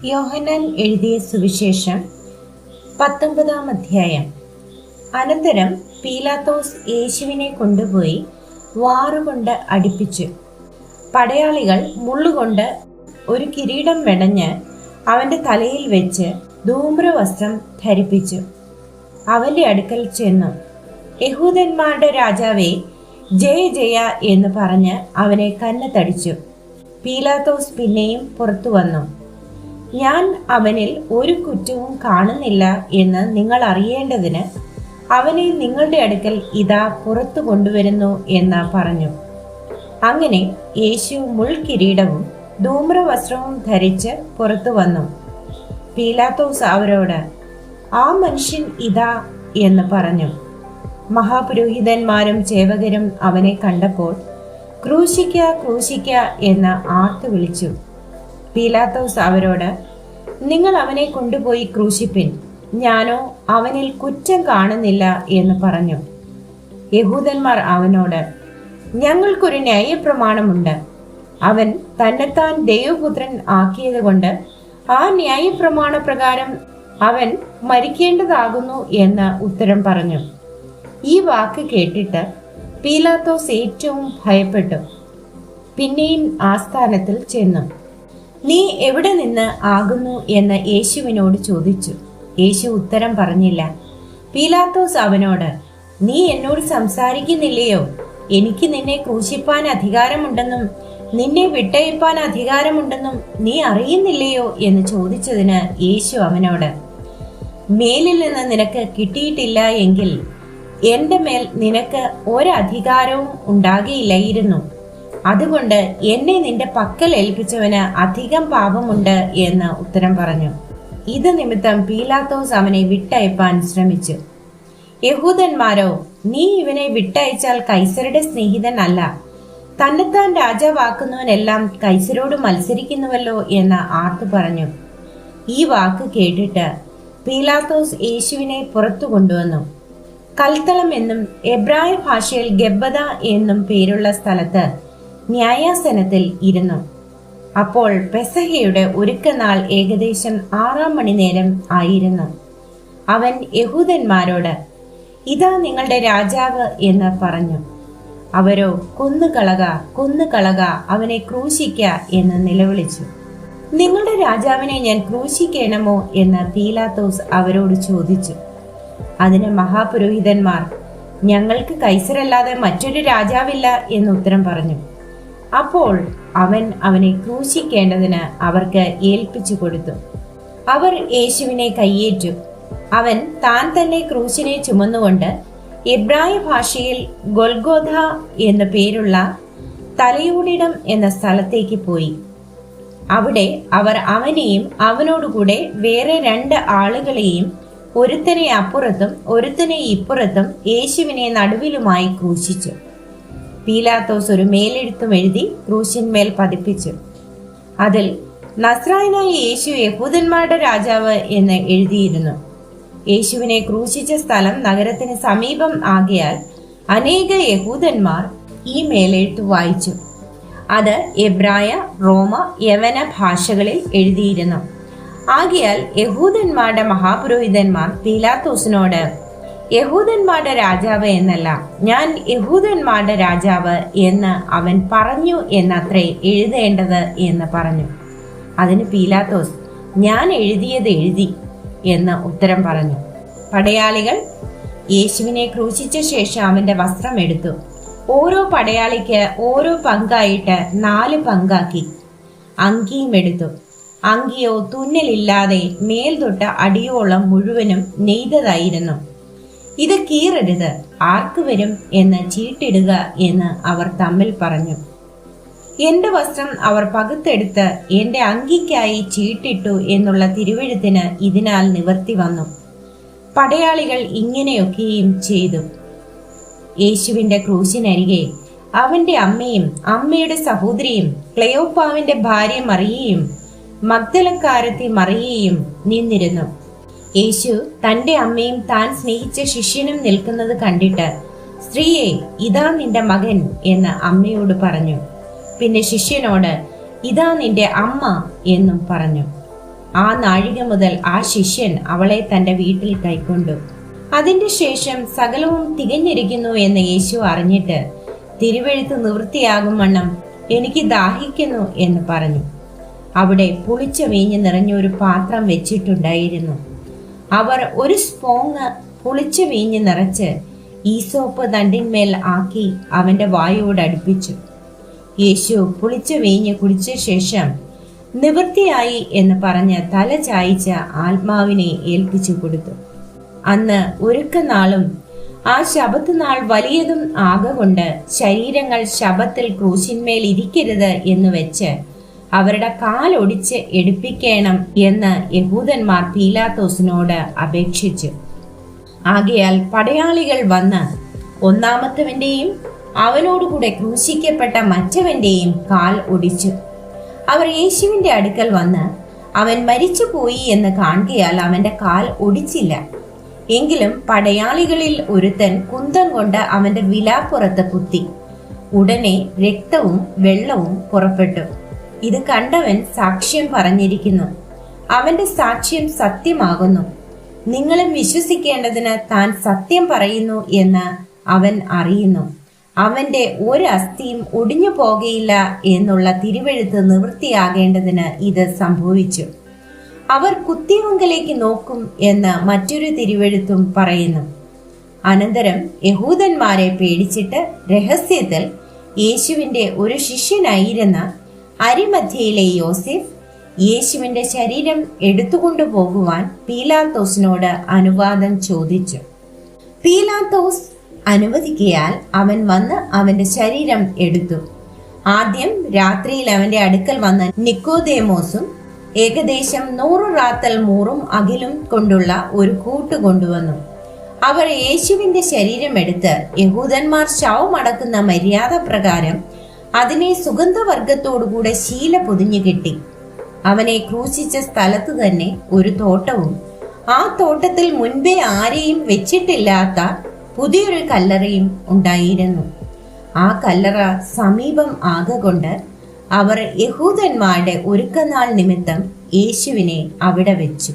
യോഹന്നാൻ എഴുതിയ സുവിശേഷം 19-ാം അധ്യായം. അനന്തരം പീലാത്തോസ് യേശുവിനെ കൊണ്ടുപോയി വാറുകൊണ്ട് അടിപ്പിച്ചു. പടയാളികൾ മുള്ളുകൊണ്ട് ഒരു കിരീടം മെടഞ്ഞ് അവന്റെ തലയിൽ വെച്ച് ധൂമ്രവസ്ത്രം ധരിപ്പിച്ചു. അവന്റെ അടുക്കൽ ചെന്നു, യഹൂദന്മാരുടെ രാജാവേ, ജയ ജയ എന്ന് പറഞ്ഞ് അവനെ കന്നത്തടിച്ചു. പീലാത്തോസ് പിന്നെയും പുറത്തു വന്നു. ഞാൻ അവനിൽ ഒരു കുറ്റവും കാണുന്നില്ല എന്ന് നിങ്ങൾ അറിയേണ്ടതിന് അവനെ നിങ്ങളുടെ അടുക്കൽ ഇതാ പുറത്തു കൊണ്ടുവരുന്നു എന്ന് പറഞ്ഞു. അങ്ങനെ യേശു മുൾക്കിരീടവും ധൂമ്രവസ്ത്രവും ധരിച്ച് പുറത്തു വന്നു. പീലാത്തോസ് അവരോട്, ആ മനുഷ്യൻ ഇതാ എന്ന് പറഞ്ഞു. മഹാപുരോഹിതന്മാരും ചേവകരും അവനെ കണ്ടപ്പോൾ ക്രൂശിക്ക ക്രൂശിക്ക എന്ന് ആർത്തു വിളിച്ചു. പീലാത്തോസ് അവരോട്, നിങ്ങൾ അവനെ കൊണ്ടുപോയി ക്രൂശിപ്പിൻ, ഞാനോ അവനിൽ കുറ്റം കാണുന്നില്ല എന്ന് പറഞ്ഞു. യഹൂദന്മാർ അവനോട്, ഞങ്ങൾക്കൊരു ന്യായപ്രമാണമുണ്ട്, അവൻ തന്നെത്താൻ ദൈവപുത്രൻ ആക്കിയത് കൊണ്ട് ആ ന്യായപ്രമാണ പ്രകാരം അവൻ മരിക്കേണ്ടതാകുന്നു എന്ന് ഉത്തരം പറഞ്ഞു. ഈ വാക്ക് കേട്ടിട്ട് പീലാത്തോസ് ഏറ്റവും ഭയപ്പെട്ടു. പിന്നെയും ആസ്ഥാനത്തിൽ ചെന്നു. നീ എവിടെ നിന്ന് ആകുന്നു എന്ന് യേശുവിനോട് ചോദിച്ചു. യേശു ഉത്തരം പറഞ്ഞില്ല. പീലാത്തോസ് അവനോട്, നീ എന്നോട് സംസാരിക്കുന്നില്ലയോ? എനിക്ക് നിന്നെ ക്രൂശിപ്പാൻ അധികാരമുണ്ടെന്നും നിന്നെ വിട്ടയപ്പാൻ അധികാരമുണ്ടെന്നും നീ അറിയുന്നില്ലയോ എന്ന് ചോദിച്ചതിന് യേശു അവനോട്, മേലിൽ നിന്ന് നിനക്ക് കിട്ടിയിട്ടില്ല എങ്കിൽ എന്റെ മേൽ നിനക്ക് ഒരധികാരവും ഉണ്ടാകിയില്ലായിരുന്നു. അതുകൊണ്ട് എന്നെ നിന്റെ പക്കൽ ഏൽപ്പിച്ചവന് അധികം പാപമുണ്ട് എന്ന് ഉത്തരം പറഞ്ഞു. ഇത് നിമിത്തം പീലാത്തോസ് അവനെ വിട്ടയപ്പാൻ ശ്രമിച്ചു. യഹൂദന്മാരോ, നീ ഇവനെ വിട്ടയച്ചാൽ കൈസരുടെ സ്നേഹിതൻ അല്ല, തന്നെത്താൻ രാജാവാക്കുന്നവനെല്ലാം കൈസരോട് മത്സരിക്കുന്നുവല്ലോ എന്ന് ആർത്തു പറഞ്ഞു. ഈ വാക്ക് കേട്ടിട്ട് പീലാത്തോസ് യേശുവിനെ പുറത്തു കൊണ്ടുവന്നു. കൽത്തളം എന്നും എബ്രായ ഭാഷയിൽ ഗബ്ബത എന്നും പേരുള്ള സ്ഥലത്ത് ന്യായാസനത്തിൽ ഇരുന്നു. അപ്പോൾ പെസഹയുടെ ഒരുക്കനാൾ ഏകദേശം 6-ാം മണിനേരം ആയിരുന്നു. അവൻ യഹൂദന്മാരോട്, ഇതാ നിങ്ങളുടെ രാജാവ് എന്ന് പറഞ്ഞു. അവരോ, കൊന്നുകളക കൊന്നുകളക, അവനെ ക്രൂശിക്ക എന്ന് നിലവിളിച്ചു. നിങ്ങളുടെ രാജാവിനെ ഞാൻ ക്രൂശിക്കണമോ എന്ന് പീലാത്തോസ് അവരോട് ചോദിച്ചു. അതിന് മഹാപുരോഹിതന്മാർ, ഞങ്ങൾക്ക് കൈസരല്ലാതെ മറ്റൊരു രാജാവില്ല എന്ന് ഉത്തരം പറഞ്ഞു. അപ്പോൾ അവനെ ക്രൂശിക്കേണ്ടതിന് അവർക്ക് ഏൽപ്പിച്ചു കൊടുത്തു. അവർ യേശുവിനെ കയ്യേറ്റു. അവൻ താൻ തന്നെ ക്രൂശിനെ ചുമന്നുകൊണ്ട് എബ്രായ ഭാഷയിൽ ഗൊൽഗോഥ എന്നു പേരുള്ള തലയോടിടം എന്ന സ്ഥലത്തേക്ക് പോയി. അവിടെ അവർ അവനെയും അവനോടുകൂടെ വേറെ 2 ആളുകളെയും, ഒരുത്തനെ അപ്പുറത്തും ഒരുത്തനെ ഇപ്പുറത്തും യേശുവിനെ നടുവിലുമായി ക്രൂശിച്ചു. പീലാത്തോസ് ഒരു മേലെഴുത്തും എഴുതി ക്രൂശിന്മേൽ പതിപ്പിച്ചു. അതിൽ നസ്രായനായ യേശു യഹൂദന്മാരുടെ രാജാവ് എന്ന് എഴുതിയിരുന്നു. യേശുവിനെ ക്രൂശിച്ച സ്ഥലം നഗരത്തിന് സമീപം ആകയാൽ അനേക യഹൂദന്മാർ ഈ മേലെഴുത്ത് വായിച്ചു. അത് എബ്രായ, റോമ, യവന ഭാഷകളിൽ എഴുതിയിരുന്നു. ആകയാൽ യഹൂദന്മാരുടെ മഹാപുരോഹിതന്മാർ പീലാത്തോസിനോട്, യഹൂദന്മാരുടെ രാജാവ് എന്നല്ല, ഞാൻ യഹൂദന്മാരുടെ രാജാവ് എന്ന് അവൻ പറഞ്ഞു എന്നത്രേ എഴുതേണ്ടത് എന്ന് പറഞ്ഞു. അതിന് പീലാത്തോസ്, ഞാൻ എഴുതിയത് എഴുതി എന്ന് ഉത്തരം പറഞ്ഞു. പടയാളികൾ യേശുവിനെ ക്രൂശിച്ച ശേഷം അവന്റെ വസ്ത്രം എടുത്തു. ഓരോ പടയാളിക്ക് ഓരോ പങ്കായിട്ട് 4 പങ്കാക്കി. അങ്കിയും എടുത്തു. അങ്കിയോ തുന്നലില്ലാതെ മേൽ തൊട്ട് അടിയോളം മുഴുവനും നെയ്തതായിരുന്നു. ഇത് കീറരുത്, ആർക്ക് വരും എന്ന് ചീട്ടിടുക എന്ന് അവർ തമ്മിൽ പറഞ്ഞു. എന്റെ വസ്ത്രം അവർ പകുത്തെടുത്ത് എന്റെ അങ്കിക്കായി ചീട്ടിട്ടു എന്നുള്ള തിരുവെഴുത്തിന് ഇതിനാൽ നിവർത്തി വന്നു. പടയാളികൾ ഇങ്ങനെയൊക്കെയും ചെയ്തു. യേശുവിന്റെ ക്രൂശിനരികെ അവന്റെ അമ്മയും അമ്മയുടെ സഹോദരിയും ക്ലെയോപ്പാവിന്റെ ഭാര്യ മറിയയും മഗ്ദലക്കാരത്തി മറിയയും നിന്നിരുന്നു. യേശു തന്റെ അമ്മയും താൻ സ്നേഹിച്ച ശിഷ്യനും നിൽക്കുന്നത് കണ്ടിട്ട്, സ്ത്രീയെ, ഇതാ നിന്റെ മകൻ എന്ന് അമ്മയോട് പറഞ്ഞു. പിന്നെ ശിഷ്യനോട്, ഇതാ നിന്റെ അമ്മ എന്നും പറഞ്ഞു. ആ നാഴിക മുതൽ ആ ശിഷ്യൻ അവളെ തന്റെ വീട്ടിൽ കൈക്കൊണ്ടു. അതിന്റെ ശേഷം സകലവും തികഞ്ഞിരിക്കുന്നു എന്ന് യേശു അറിഞ്ഞിട്ട് തിരുവെഴുത്ത് നിവൃത്തിയാകും വണ്ണം എനിക്ക് ദാഹിക്കുന്നു എന്ന് പറഞ്ഞു. അവിടെ പുളിച്ച വീഞ്ഞ് നിറഞ്ഞ ഒരു പാത്രം വെച്ചിട്ടുണ്ടായിരുന്നു. അവർ ഒരു സ്പോങ് പുളിച്ച വീഞ്ഞ് നിറച്ച് ഈസോപ്പ് തണ്ടിന്മേൽ ആക്കി അവന്റെ വായോട് അടുപ്പിച്ചു. യേശു പുളിച്ച വീഞ്ഞ് കുടിച്ച ശേഷം നിവൃത്തിയായി എന്ന് പറഞ്ഞ് തല ചായ്ച്ച ആത്മാവിനെ ഏൽപ്പിച്ചു കൊടുത്തു. അന്ന് ഒരുക്കനാളും ആ ശബത്ത് നാൾ വലിയതും ആകൊണ്ട് ശരീരങ്ങൾ ശബത്തിൽ ക്രൂശിന്മേൽ ഇരിക്കരുത് എന്ന് വെച്ച് അവരുടെ കാലൊടിച്ച് എടുപ്പിക്കണം എന്ന് യഹൂദന്മാർ പീലാത്തോസിനോട് അപേക്ഷിച്ചു. ആകയാൽ പടയാളികൾ വന്ന് ഒന്നാമത്തവന്റെയും അവനോടുകൂടെ ക്രൂശിക്കപ്പെട്ട മറ്റവന്റെയും കാൽ ഒടിച്ചു. അവർ യേശുവിന്റെ അടുക്കൽ വന്ന് അവൻ മരിച്ചുപോയി എന്ന് കാണുകയാൽ അവന്റെ കാൽ ഒടിച്ചില്ല. എങ്കിലും പടയാളികളിൽ ഒരുത്തൻ കുന്തം കൊണ്ട് അവന്റെ വിലാപ്പുറത്ത് കുത്തി. ഉടനെ രക്തവും വെള്ളവും പുറപ്പെട്ടു. ഇത് കണ്ടവൻ സാക്ഷ്യം പറഞ്ഞിരിക്കുന്നു. അവന്റെ സാക്ഷ്യം സത്യമാകുന്നു. നിങ്ങളും വിശ്വസിക്കേണ്ടതിന് താൻ സത്യം പറയുന്നു എന്ന് അവൻ അറിയുന്നു. അവന്റെ ഒരു അസ്ഥിയും ഒടിഞ്ഞു പോകയില്ല എന്നുള്ള തിരുവെഴുത്ത് നിവൃത്തിയാകേണ്ടതിന് ഇത് സംഭവിച്ചു. അവർ കുത്തിയവങ്കലേക്ക് നോക്കും എന്ന് മറ്റൊരു തിരുവെഴുത്തും പറയുന്നു. അനന്തരം യഹൂദന്മാരെ പേടിച്ചിട്ട് രഹസ്യത്തിൽ യേശുവിന്റെ ഒരു ശിഷ്യനായിരുന്ന അരിമധ്യയിലെ യോസേഫ് യേശുവിന്റെ ശരീരം എടുത്തുകൊണ്ടു പോകുവാൻ പീലാത്തോസിനോട് അനുവാദം ചോദിച്ചു. പീലാത്തോസ് അനുവദിക്കയാൽ അവൻ വന്ന് അവന്റെ ശരീരം എടുത്തു. ആദ്യം രാത്രിയിൽ അവന്റെ അടുക്കൽ വന്ന നിക്കോദേമോസും ഏകദേശം 100 റാത്തൽ മൂറും അകിലും കൊണ്ടുള്ള ഒരു കൂട്ട് കൊണ്ടുവന്നു. അവർ യേശുവിന്റെ ശരീരം എടുത്ത് യഹൂദന്മാർ ശവമടക്കുന്ന മര്യാദ പ്രകാരം അതിനെ സുഗന്ധവർഗത്തോടുകൂടെ ശീല പൊതിഞ്ഞു കെട്ടി. അവനെ ക്രൂശിച്ച സ്ഥലത്ത് തന്നെ ഒരു തോട്ടവും ആ തോട്ടത്തിൽ മുൻപേ ആരെയും വെച്ചിട്ടില്ലാത്ത പുതിയൊരു കല്ലറയും ഉണ്ടായിരുന്നു. ആ കല്ലറ സമീപം ആകൊണ്ട് അവർ യഹൂദന്മാരുടെ ഒരുക്കനാൾ നിമിത്തം യേശുവിനെ അവിടെ വെച്ചു.